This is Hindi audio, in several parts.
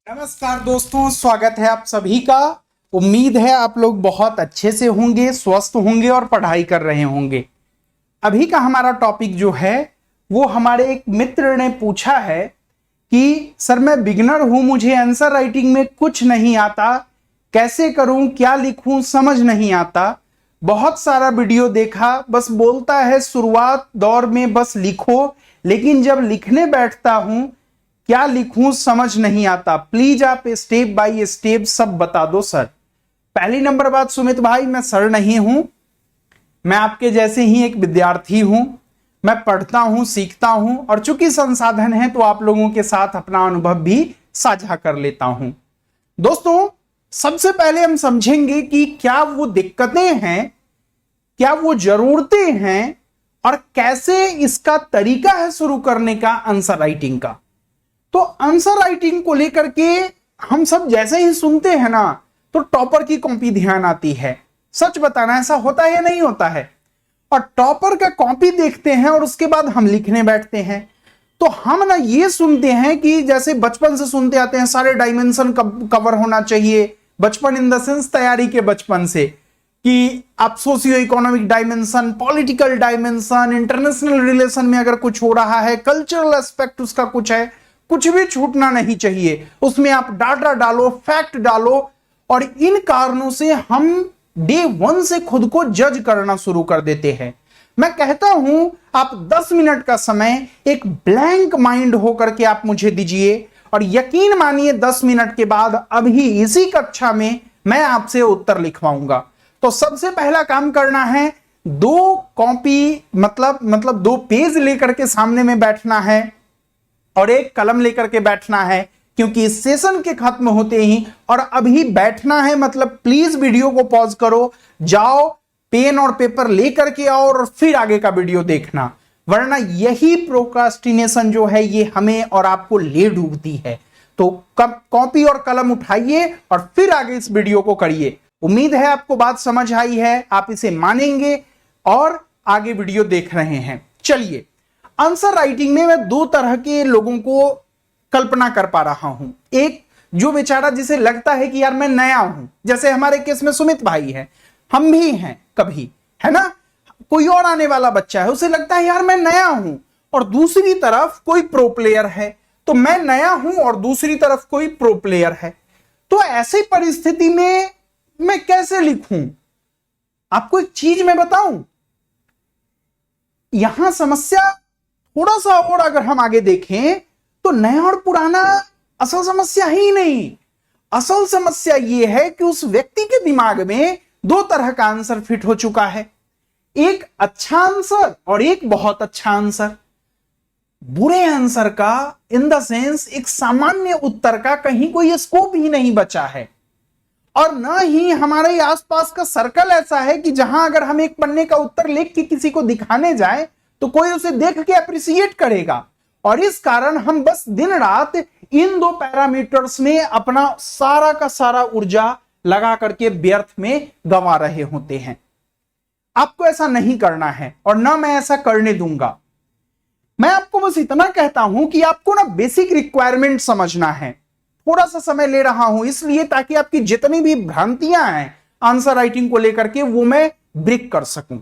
नमस्कार दोस्तों, स्वागत है आप सभी का। उम्मीद है आप लोग बहुत अच्छे से होंगे, स्वस्थ होंगे और पढ़ाई कर रहे होंगे। अभी का हमारा टॉपिक जो है वो हमारे एक मित्र ने पूछा है कि सर मैं बिगिनर हूं, मुझे आंसर राइटिंग में कुछ नहीं आता, कैसे करूं, क्या लिखूं, समझ नहीं आता। बहुत सारा वीडियो देखा, बस बोलता है शुरुआत दौर में बस लिखो, लेकिन जब लिखने बैठता हूं क्या लिखूं समझ नहीं आता। प्लीज आप स्टेप बाय स्टेप सब बता दो सर। पहली नंबर बात सुमित भाई, मैं सर नहीं हूं, मैं आपके जैसे ही एक विद्यार्थी हूं। मैं पढ़ता हूं, सीखता हूं और चूंकि संसाधन है तो आप लोगों के साथ अपना अनुभव भी साझा कर लेता हूं। दोस्तों, सबसे पहले हम समझेंगे कि क्या वो दिक्कतें हैं, क्या वो जरूरतें हैं और कैसे इसका तरीका है शुरू करने का आंसर राइटिंग का। तो आंसर राइटिंग को लेकर के हम सब जैसे ही सुनते हैं ना तो टॉपर की कॉपी ध्यान आती है। सच बताना, ऐसा होता है या नहीं होता है? और टॉपर का कॉपी देखते हैं और उसके बाद हम लिखने बैठते हैं। तो हम ना ये सुनते हैं कि जैसे बचपन से सुनते आते हैं सारे डायमेंशन कवर होना चाहिए। बचपन इन द सेंस तैयारी के बचपन से कि आप socio economic dimension, political dimension, international relation में अगर कुछ हो रहा है, कल्चरल एस्पेक्ट उसका कुछ है, कुछ भी छूटना नहीं चाहिए। उसमें आप डाटा डालो, फैक्ट डालो। और इन कारणों से हम डे वन से खुद को जज करना शुरू कर देते हैं। मैं कहता हूं आप 10 मिनट का समय एक ब्लैंक माइंड होकर के आप मुझे दीजिए और यकीन मानिए 10 मिनट के बाद अभी इसी कक्षा में मैं आपसे उत्तर लिखवाऊंगा। तो सबसे पहला काम करना है, 2 कॉपी मतलब 2 पेज लेकर के सामने में बैठना है और एक कलम लेकर के बैठना है, क्योंकि इस सेशन के खत्म होते ही और अभी बैठना है। मतलब प्लीज वीडियो को पॉज करो, जाओ पेन और पेपर लेकर के आओ और फिर आगे का वीडियो देखना, वरना यही प्रोक्रास्टिनेशन जो है ये हमें और आपको ले डूबती है। तो कॉपी और कलम उठाइए और फिर आगे इस वीडियो को करिए। उम्मीद है आपको बात समझ आई है, आप इसे मानेंगे और आगे वीडियो देख रहे हैं। चलिए, आंसर राइटिंग में मैं 2 तरह के लोगों को कल्पना कर पा रहा हूं। एक जो बेचारा जिसे लगता है कि यार मैं नया हूं, जैसे हमारे केस में सुमित भाई है, हम भी हैं कभी, है ना। कोई और आने वाला बच्चा है, उसे लगता है यार मैं नया हूं। और दूसरी तरफ कोई प्रो प्लेयर है, तो मैं नया हूं और दूसरी तरफ कोई प्रो प्लेयर है। तो ऐसी परिस्थिति में मैं कैसे लिखूं? आपको एक चीज मैं बताऊं, यहां समस्या थोड़ा सा और अगर हम आगे देखें तो नया और पुराना असल समस्या ही नहीं। असल समस्या यह है कि उस व्यक्ति के दिमाग में 2 तरह का आंसर फिट हो चुका है, एक अच्छा आंसर और एक बहुत अच्छा आंसर। बुरे आंसर का इन द सेंस एक सामान्य उत्तर का कहीं कोई स्कोप ही नहीं बचा है। और ना ही हमारे आसपास का सर्कल ऐसा है कि जहां अगर हम एक पन्ने का उत्तर लिख के किसी को दिखाने जाए तो कोई उसे देख के अप्रिशिएट करेगा। और इस कारण हम बस दिन रात इन 2 पैरामीटर्स में अपना सारा का सारा ऊर्जा लगा करके व्यर्थ में गंवा रहे होते हैं। आपको ऐसा नहीं करना है और ना मैं ऐसा करने दूंगा। मैं आपको बस इतना कहता हूं कि आपको ना बेसिक रिक्वायरमेंट समझना है। थोड़ा सा समय ले रहा हूं इसलिए ताकि आपकी जितनी भी भ्रांतियां हैं आंसर राइटिंग को लेकर के वो मैं ब्रेक कर सकूं।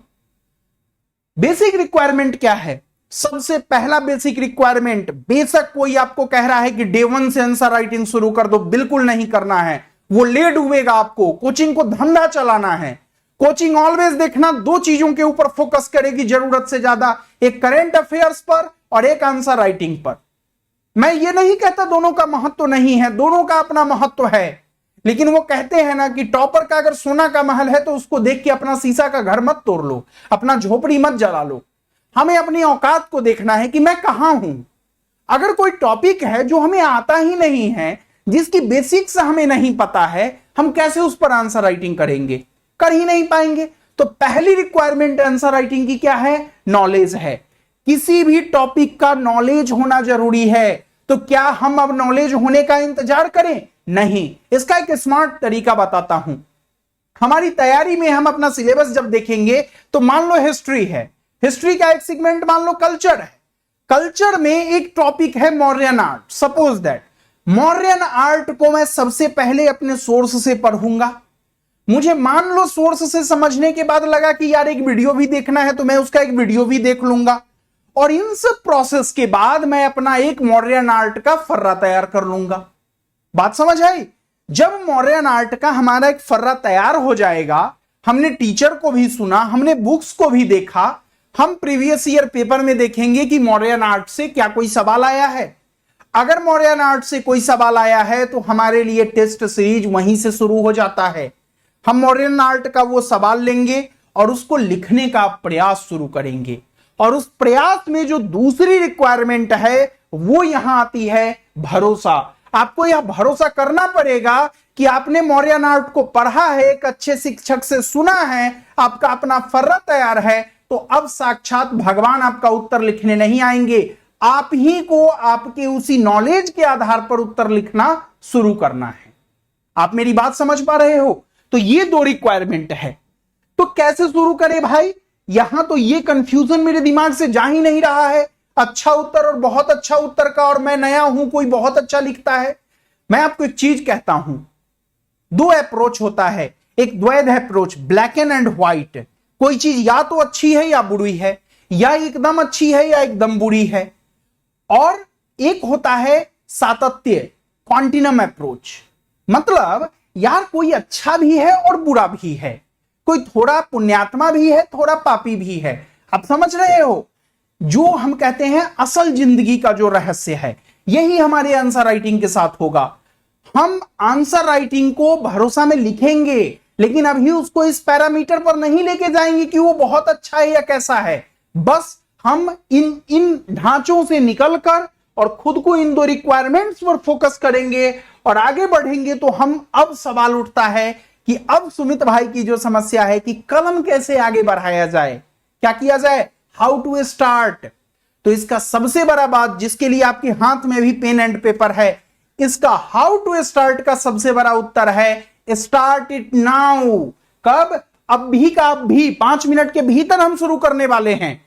बेसिक रिक्वायरमेंट क्या है? सबसे पहला बेसिक रिक्वायरमेंट, बेशक कोई आपको कह रहा है कि डे 1 से आंसर राइटिंग शुरू कर दो, बिल्कुल नहीं करना है, वो ले डूबेगा आपको। कोचिंग को धंधा चलाना है। कोचिंग ऑलवेज देखना 2 चीजों के ऊपर फोकस करेगी जरूरत से ज्यादा, एक करंट अफेयर्स पर और एक आंसर राइटिंग पर। मैं ये नहीं कहता दोनों का महत्व नहीं है, दोनों का अपना महत्व है। लेकिन वो कहते हैं ना कि टॉपर का अगर सोना का महल है तो उसको देख के अपना शीशा का घर मत तोड़ लो, अपना झोपड़ी मत जला लो। हमें अपनी औकात को देखना है कि मैं कहां हूं। अगर कोई टॉपिक है जो हमें आता ही नहीं है, जिसकी बेसिक्स हमें नहीं पता है, हम कैसे उस पर आंसर राइटिंग करेंगे? कर ही नहीं पाएंगे। तो पहली रिक्वायरमेंट आंसर राइटिंग की क्या है? नॉलेज है। किसी भी टॉपिक का नॉलेज होना जरूरी है। तो क्या हम अब नॉलेज होने का इंतजार करें? नहीं। इसका एक स्मार्ट तरीका बताता हूं। हमारी तैयारी में हम अपना सिलेबस जब देखेंगे तो मान लो हिस्ट्री है, हिस्ट्री का एक सेगमेंट मान लो कल्चर है। कल्चर में एक टॉपिक है Mauryan art, suppose that Mauryan art को मैं सबसे पहले अपने सोर्स से पढ़ूंगा। मुझे मान लो सोर्स से समझने के बाद लगा कि यार एक वीडियो भी देखना है, तो मैं उसका एक वीडियो भी देख लूंगा, और इन सब प्रोसेस के बाद मैं अपना एक मौर्यन आर्ट का फर्रा तैयार कर लूंगा। बात समझ आई? जब मौर्यन आर्ट का हमारा एक फर्रा तैयार हो जाएगा, हमने टीचर को भी सुना, हमने बुक्स को भी देखा, हम प्रीवियस ईयर पेपर में देखेंगे कि मौर्यन आर्ट से क्या कोई सवाल आया है। अगर मौर्यन आर्ट से कोई सवाल आया है तो हमारे लिए टेस्ट सीरीज वहीं से शुरू हो जाता है। हम मौर्यन आर्ट का वो सवाल लेंगे और उसको लिखने का प्रयास शुरू करेंगे, और उस प्रयास में जो दूसरी रिक्वायरमेंट है वो यहां आती है भरोसा। आपको यह भरोसा करना पड़ेगा कि आपने मौर्यन आर्ट को पढ़ा है, एक अच्छे शिक्षक से सुना है, आपका अपना फर्रा तैयार है, तो अब साक्षात भगवान आपका उत्तर लिखने नहीं आएंगे, आप ही को आपके उसी नॉलेज के आधार पर उत्तर लिखना शुरू करना है। आप मेरी बात समझ पा रहे हो? तो ये दो रिक्वायरमेंट है। तो कैसे शुरू करें भाई? यहां तो ये कंफ्यूजन मेरे दिमाग से जा ही नहीं रहा है, अच्छा उत्तर और बहुत अच्छा उत्तर का, और मैं नया हूं, कोई बहुत अच्छा लिखता है। मैं आपको एक चीज कहता हूं, दो अप्रोच होता है, एक द्वैध अप्रोच, ब्लैक एंड व्हाइट। कोई चीज या तो अच्छी है या बुरी है, या एकदम अच्छी है या एकदम बुरी है। और एक होता है सातत्य, कॉन्टिनम अप्रोच, मतलब यार कोई अच्छा भी है और बुरा भी है, कोई थोड़ा पुण्यात्मा भी है, थोड़ा पापी भी है। आप समझ रहे हो? जो हम कहते हैं असल जिंदगी का जो रहस्य है, यही हमारे आंसर राइटिंग के साथ होगा। हम आंसर राइटिंग को भरोसा में लिखेंगे, लेकिन अभी उसको इस पैरामीटर पर नहीं लेके जाएंगे कि वो बहुत अच्छा है या कैसा है। बस हम इन ढांचों से निकलकर और खुद को इन दो रिक्वायरमेंट्स पर फोकस करेंगे और आगे बढ़ेंगे। तो हम अब सवाल उठता है कि अब सुमित भाई की जो समस्या है कि कलम कैसे आगे बढ़ाया जाए, क्या किया जाए, हाउ टू स्टार्ट। तो इसका सबसे बड़ा बात, जिसके लिए आपके हाथ में भी पेन एंड पेपर है, इसका हाउ टू स्टार्ट का सबसे बड़ा उत्तर है स्टार्ट इट नाउ। कब? अभी का अभी, 5 मिनट के भीतर हम शुरू करने वाले हैं।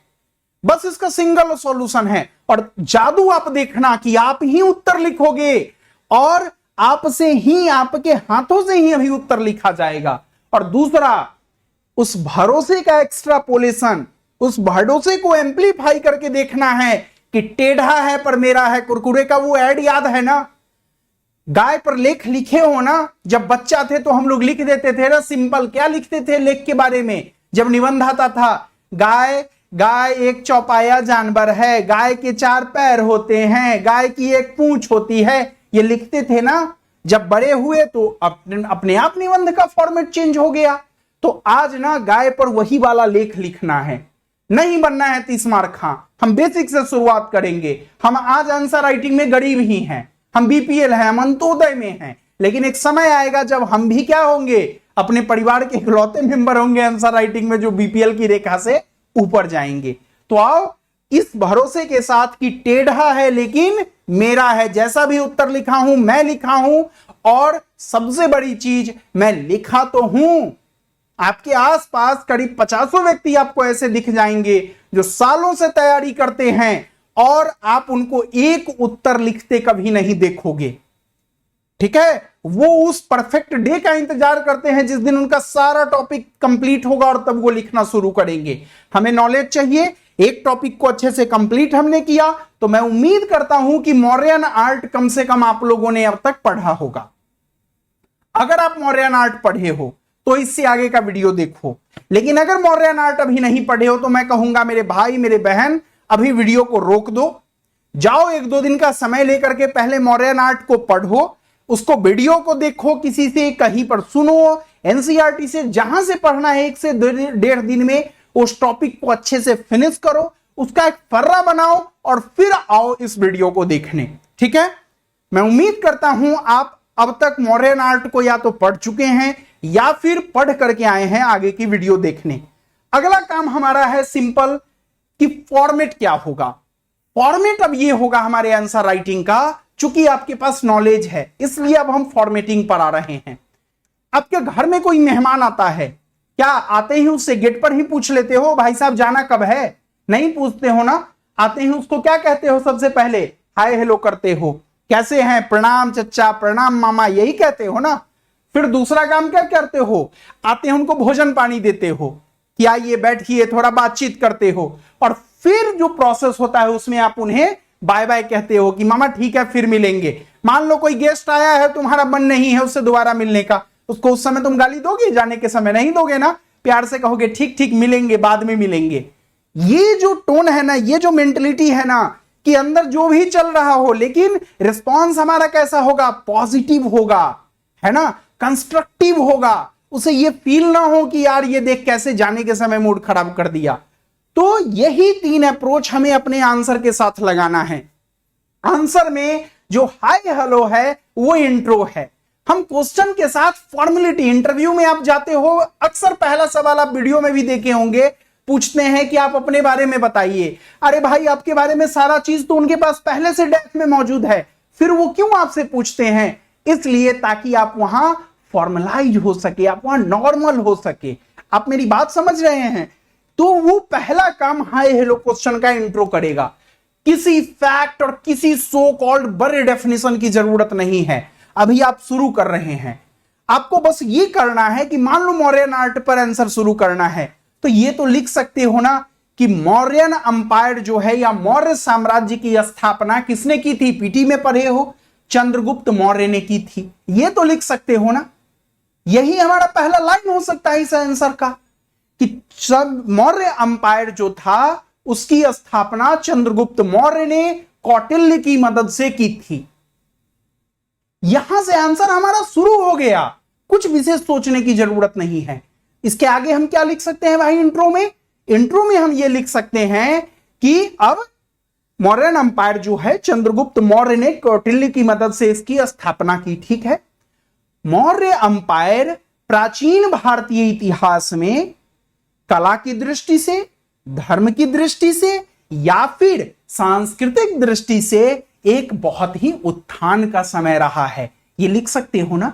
बस इसका सिंगल सॉल्यूशन है, और जादू आप देखना कि आप ही उत्तर लिखोगे, और आपसे ही, आपके हाथों से ही अभी उत्तर लिखा जाएगा। और दूसरा, उस भरोसे का एक्स्ट्रापोलेशन, उस भरोसे को एम्पलीफाई करके देखना है कि टेढ़ा है पर मेरा है। कुरकुरे का वो ऐड याद है ना, गाय पर लेख लिखे हो ना, जब बच्चा थे तो हम लोग लिख देते थे ना सिंपल। क्या लिखते थे लेख के बारे में जब निबंध आता था? गाय गाय एक चौपाया जानवर है, गाय के 4 पैर होते हैं, गाय की एक पूंछ होती है, ये लिखते थे ना। जब बड़े हुए तो अपने आप निबंध का फॉर्मेट चेंज हो गया। तो आज ना गाय पर वही वाला लेख लिखना है, नहीं बनना है 30 मार्क। हाँ, हम बेसिक से शुरुआत करेंगे। हम आज आंसर राइटिंग में गरीब ही हैं, हम बीपीएल हैं, हम अंत्योदय में हैं, लेकिन एक समय आएगा जब हम भी क्या होंगे, अपने परिवार के इकलौते मेंबर होंगे आंसर राइटिंग में जो बीपीएल की रेखा से ऊपर जाएंगे। तो आओ इस भरोसे के साथ कि टेढ़ा है लेकिन मेरा है, जैसा भी उत्तर लिखा हूं मैं लिखा हूं, और सबसे बड़ी चीज, मैं लिखा तो हूं। आपके आसपास करीब 50 व्यक्ति आपको ऐसे दिख जाएंगे जो सालों से तैयारी करते हैं, और आप उनको एक उत्तर लिखते कभी नहीं देखोगे। ठीक है? वो उस परफेक्ट डे का इंतजार करते हैं जिस दिन उनका सारा टॉपिक कंप्लीट होगा, और तब वो लिखना शुरू करेंगे। हमें नॉलेज चाहिए, एक टॉपिक को अच्छे से कंप्लीट हमने किया, तो मैं उम्मीद करता हूं कि मौर्यन आर्ट कम से कम आप लोगों ने अब तक पढ़ा होगा। अगर आप मौर्यन आर्ट पढ़े हो तो इससे आगे का वीडियो देखो, लेकिन अगर मौर्यन आर्ट अभी नहीं पढ़े हो तो मैं कहूंगा मेरे भाई मेरे बहन, अभी वीडियो को रोक दो, जाओ 1-2 दिन का समय लेकर के पहले मौर्यन आर्ट को पढ़ो, उसको वीडियो को देखो, किसी से कहीं पर सुनो, एनसीईआरटी से, जहां से पढ़ना है 1 से 1.5 दिन में उस टॉपिक को अच्छे से फिनिश करो, उसका एक फर्रा बनाओ, और फिर आओ इस वीडियो को देखने। ठीक है? मैं उम्मीद करता हूं आप अब तक मौर्यन आर्ट को या तो पढ़ चुके हैं या फिर पढ़ करके आए हैं आगे की वीडियो देखने। अगला काम हमारा है सिंपल, कि फॉर्मेट क्या होगा। फॉर्मेट अब ये होगा हमारे आंसर राइटिंग का, चूंकि आपके पास नॉलेज है इसलिए अब हम फॉर्मेटिंग पर आ रहे हैं। आपके घर में कोई मेहमान आता है, क्या आते ही उससे गेट पर ही पूछ लेते हो भाई साहब जाना कब है? नहीं पूछते हो ना, आते ही उसको क्या कहते हो? सबसे पहले हाय हेलो करते हो। कैसे हैं, प्रणाम चचा, प्रणाम मामा, यही कहते हो ना। फिर दूसरा काम क्या करते हो, आते हैं उनको भोजन पानी देते हो कि आइए बैठिए, थोड़ा बातचीत करते हो, और फिर जो प्रोसेस होता है उसमें आप उन्हें बाय बाय कहते हो कि मामा ठीक है फिर मिलेंगे। मान लो कोई गेस्ट आया है, तुम्हारा मन नहीं है उससे दोबारा मिलने का, उसको उस समय तुम गाली दोगे, जाने के समय नहीं दोगे ना, प्यार से कहोगे ठीक ठीक मिलेंगे, बाद में मिलेंगे। ये जो टोन है ना, ये जो मेंटलिटी है ना, कि अंदर जो भी चल रहा हो लेकिन रिस्पॉन्स हमारा कैसा होगा, पॉजिटिव होगा, है ना, कंस्ट्रक्टिव होगा, उसे ये फील ना हो कि यार ये देख कैसे जाने के समय मूड खराब कर दिया। तो यही 3 अप्रोच हमें अपने आंसर के साथ लगाना है। आंसर में जो हाय हेलो है वो इंट्रो है। हम क्वेश्चन के साथ फॉर्मेलिटी, इंटरव्यू में आप जाते हो, अक्सर पहला सवाल आप वीडियो में भी देखे होंगे, पूछते हैं कि आप अपने बारे में बताइए। अरे भाई, आपके बारे में सारा चीज तो उनके पास पहले से डेस्क में मौजूद है, फिर वो क्यों आपसे पूछते हैं? इसलिए ताकि आप वहां फॉर्मलाइज हो सके, आप वहां नॉर्मल हो सके। आप मेरी बात समझ रहे हैं? तो वो पहला काम हाय हेलो क्वेश्चन का इंट्रो करेगा। किसी फैक्ट और किसी सो कॉल्ड बड़े डेफिनेशन की जरूरत नहीं है। अभी आप शुरू कर रहे हैं, आपको बस ये करना है कि मान लो मौर्यन आर्ट पर आंसर शुरू करना है, तो ये तो लिख सकते हो ना कि मौर्यन अंपायर जो है या मौर्य साम्राज्य की स्थापना किसने की थी? पीटी में पढ़े हो, चंद्रगुप्त मौर्य ने की थी। ये तो लिख सकते हो ना। यही हमारा पहला लाइन हो सकता है इस आंसर का कि मौर्य अंपायर जो था उसकी स्थापना चंद्रगुप्त मौर्य ने कौटिल्य की मदद से की थी। यहां से आंसर हमारा शुरू हो गया, कुछ विशेष सोचने की जरूरत नहीं है। इसके आगे हम क्या लिख सकते हैं भाई इंट्रो में? इंट्रो में हम ये लिख सकते हैं कि अब मौर्यन अंपायर जो है चंद्रगुप्त मौर्य ने कौटिल्य की मदद से इसकी स्थापना की। ठीक है, मौर्य अंपायर प्राचीन भारतीय इतिहास में कला की दृष्टि से, धर्म की दृष्टि से या फिर सांस्कृतिक दृष्टि से एक बहुत ही उत्थान का समय रहा है। ये लिख सकते हो ना।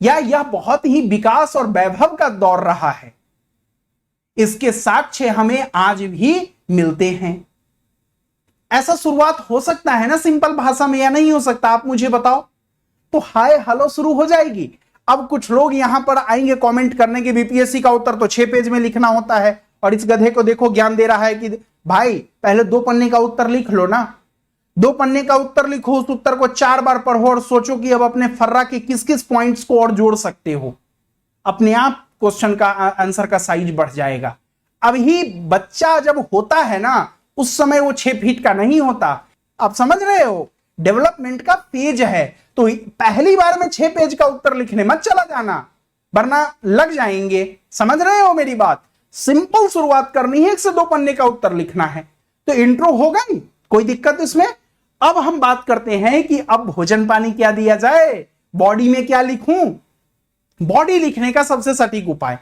या यह बहुत ही विकास और वैभव का दौर रहा है। इसके साक्ष्य हमें आज भी मिलते हैं। ऐसा शुरुआत हो सकता है ना सिंपल भाषा में, या नहीं हो सकता? आप मुझे बताओ। तो हाय हेलो शुरू हो जाएगी। अब कुछ लोग यहां पर आएंगे कमेंट करने के, बीपीएससी का उत्तर तो 6 पेज में लिखना होता है, और इस गधे को देखो ज्ञान दे रहा है कि भाई पहले 2 पन्ने का उत्तर लिख लो ना। 2 पन्ने का उत्तर लिखो, उस उत्तर को 4 बार पढ़ो और सोचो कि अब अपने फर्रा के किस किस पॉइंट्स को और जोड़ सकते हो। अपने आप क्वेश्चन का आंसर का साइज बढ़ जाएगा। अभी बच्चा जब होता है ना, उस समय वो 6 फीट का नहीं होता। आप समझ रहे हो? डेवलपमेंट का पेज है। तो पहली बार में 6 पेज का उत्तर लिखने मत चला जाना, वरना लग जाएंगे। समझ रहे हो मेरी बात? सिंपल शुरुआत करनी है, 1 से 2 पन्ने का उत्तर लिखना है। तो इंट्रो होगा नहीं, कोई दिक्कत इसमें। अब हम बात करते हैं कि अब भोजन पानी क्या दिया जाए, बॉडी में क्या लिखूं। बॉडी लिखने का सबसे सटीक उपाय,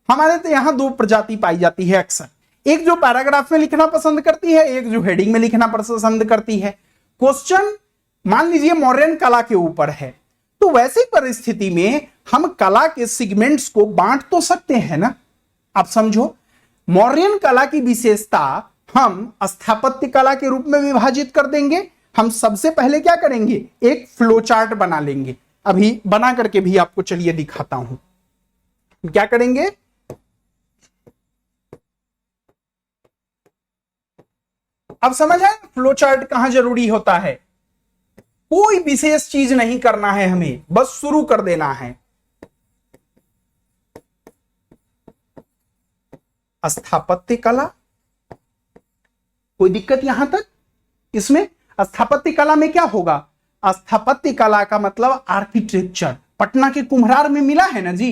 हमारे तो यहां 2 प्रजाति पाई जाती है अक्सर। एक जो पैराग्राफ में लिखना पसंद करती है, एक जो हेडिंग में लिखना पसंद करती है। क्वेश्चन मान लीजिए मौर्यन कला के ऊपर है, तो वैसी परिस्थिति में हम कला के सेगमेंट्स को बांट तो सकते हैं ना। आप समझो, मौर्यन कला की विशेषता हम स्थापत्य कला के रूप में विभाजित कर देंगे। हम सबसे पहले क्या करेंगे, एक फ्लो चार्ट बना लेंगे। अभी बना करके भी आपको चलिए दिखाता हूं। क्या करेंगे, अब समझ आए फ्लो चार्ट कहां जरूरी होता है। कोई विशेष चीज नहीं करना है हमें, बस शुरू कर देना है। स्थापत्य कला, कोई दिक्कत यहां तक? इसमें स्थापत्य कला में क्या होगा, स्थापत्य कला का मतलब आर्किटेक्चर। पटना के कुम्हरार में मिला है ना जी,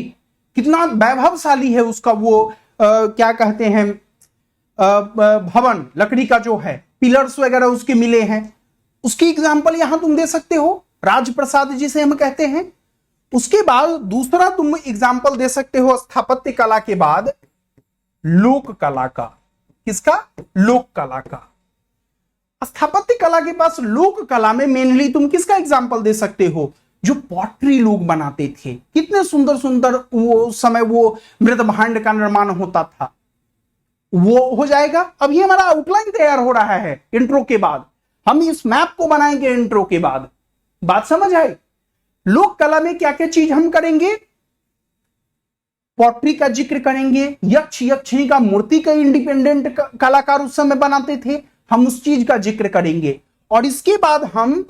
कितना वैभवशाली है उसका वो क्या कहते हैं भवन, लकड़ी का जो है, पिलर्स वगैरह उसके मिले हैं। उसकी एग्जांपल यहां तुम दे सकते हो, राजप्रसाद जिसे हम कहते हैं। उसके बाद दूसरा तुम एग्जांपल दे सकते हो स्थापत्य कला के बाद लोक कला का। किसका? लोक कला का। स्थापत्य कला के पास लोक कला में मेनली तुम किसका एग्जांपल दे सकते हो, जो पॉटरी लोग बनाते थे। कितने सुंदर सुंदर वो समय वो मृत भांड का निर्माण होता था, वो हो जाएगा। अभी हमारा आउटलाइन तैयार हो रहा है इंट्रो के बाद। हम इस मैप को बनाएंगे इंट्रो के बाद। बात समझ आई? लोक कला में क्या क्या चीज हम करेंगे? पॉटरी का जिक्र करेंगे, यक्ष यक्षिणी का मूर्ति का इंडिपेंडेंट कलाकार उस समय बनाते थे, हम उस चीज का जिक्र करेंगे। और इसके बाद हम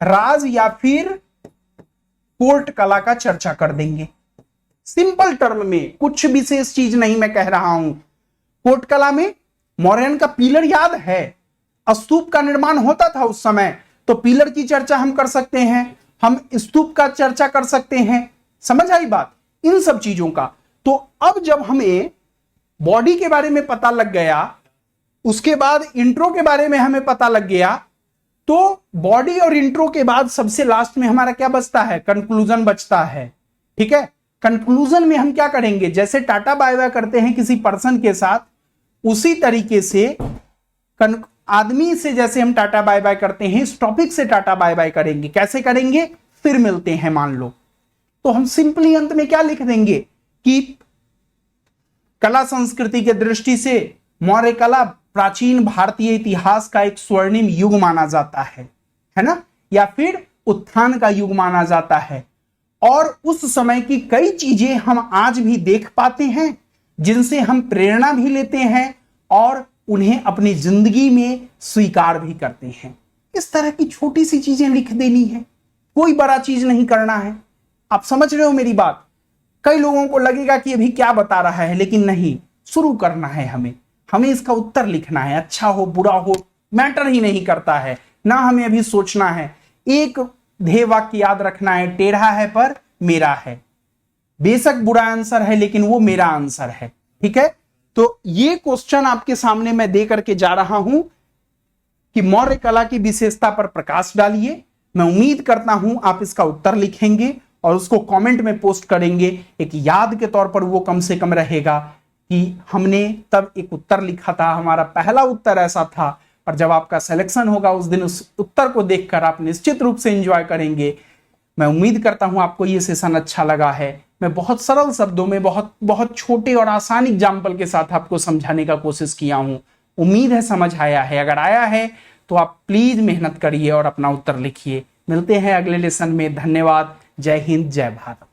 राज या फिर कोर्ट कला का चर्चा कर देंगे। सिंपल टर्म में, कुछ विशेष चीज नहीं मैं कह रहा हूं। कोर्ट कला में मौर्यन का पिलर याद है, स्तूप का निर्माण होता था उस समय, तो पिलर की चर्चा हम कर सकते हैं, हम स्तूप का चर्चा कर सकते हैं। समझ आई बात? इन सब चीजों का। तो अब जब हमें बॉडी के बारे में पता लग गया, उसके बाद इंट्रो के बारे में हमें पता लग गया, तो बॉडी और इंट्रो के बाद सबसे लास्ट में हमारा क्या बचता है? कंक्लूजन बचता है। ठीक है, कंक्लूजन में हम क्या करेंगे? जैसे टाटा बाय बाय करते हैं किसी पर्सन के साथ, उसी तरीके से आदमी से जैसे हम टाटा बाय बाय करते हैं, इस टॉपिक से टाटा बाय बाय करेंगे। कैसे करेंगे? फिर मिलते हैं मान लो। तो हम सिंपली अंत में क्या लिख देंगे कि कला संस्कृति के दृष्टि से मौर्य कला प्राचीन भारतीय इतिहास का एक स्वर्णिम युग माना जाता है ना, या फिर उत्थान का युग माना जाता है। और उस समय की कई चीजें हम आज भी देख पाते हैं, जिनसे हम प्रेरणा भी लेते हैं और उन्हें अपनी जिंदगी में स्वीकार भी करते हैं। इस तरह की छोटी सी चीजें लिख देनी है, कोई बड़ा चीज नहीं करना है। आप समझ रहे हो मेरी बात? कई लोगों को लगेगा कि अभी क्या बता रहा है, लेकिन नहीं, शुरू करना है हमें इसका उत्तर लिखना है। अच्छा हो बुरा हो मैटर ही नहीं करता है ना, हमें अभी सोचना है। एक ध्येय वाक्य याद रखना है, टेढ़ा है पर मेरा है। बेशक बुरा आंसर है लेकिन वो मेरा आंसर है। ठीक है, तो ये क्वेश्चन आपके सामने मैं दे करके जा रहा हूं कि मौर्य कला की विशेषता पर प्रकाश डालिए। मैं उम्मीद करता हूं आप इसका उत्तर लिखेंगे और उसको कमेंट में पोस्ट करेंगे। एक याद के तौर पर वो कम से कम रहेगा कि हमने तब एक उत्तर लिखा था, हमारा पहला उत्तर ऐसा था। और जब आपका सिलेक्शन होगा उस दिन उस उत्तर को देखकर आप निश्चित रूप से एंजॉय करेंगे। मैं उम्मीद करता हूं आपको ये सेशन अच्छा लगा है। मैं बहुत सरल शब्दों में बहुत छोटे और आसान एग्जाम्पल के साथ आपको समझाने का कोशिश किया हूं। उम्मीद है समझ आया है। अगर आया है तो आप प्लीज मेहनत करिए और अपना उत्तर लिखिए। मिलते हैं अगले लेसन में। धन्यवाद। जय हिंद, जय भारत।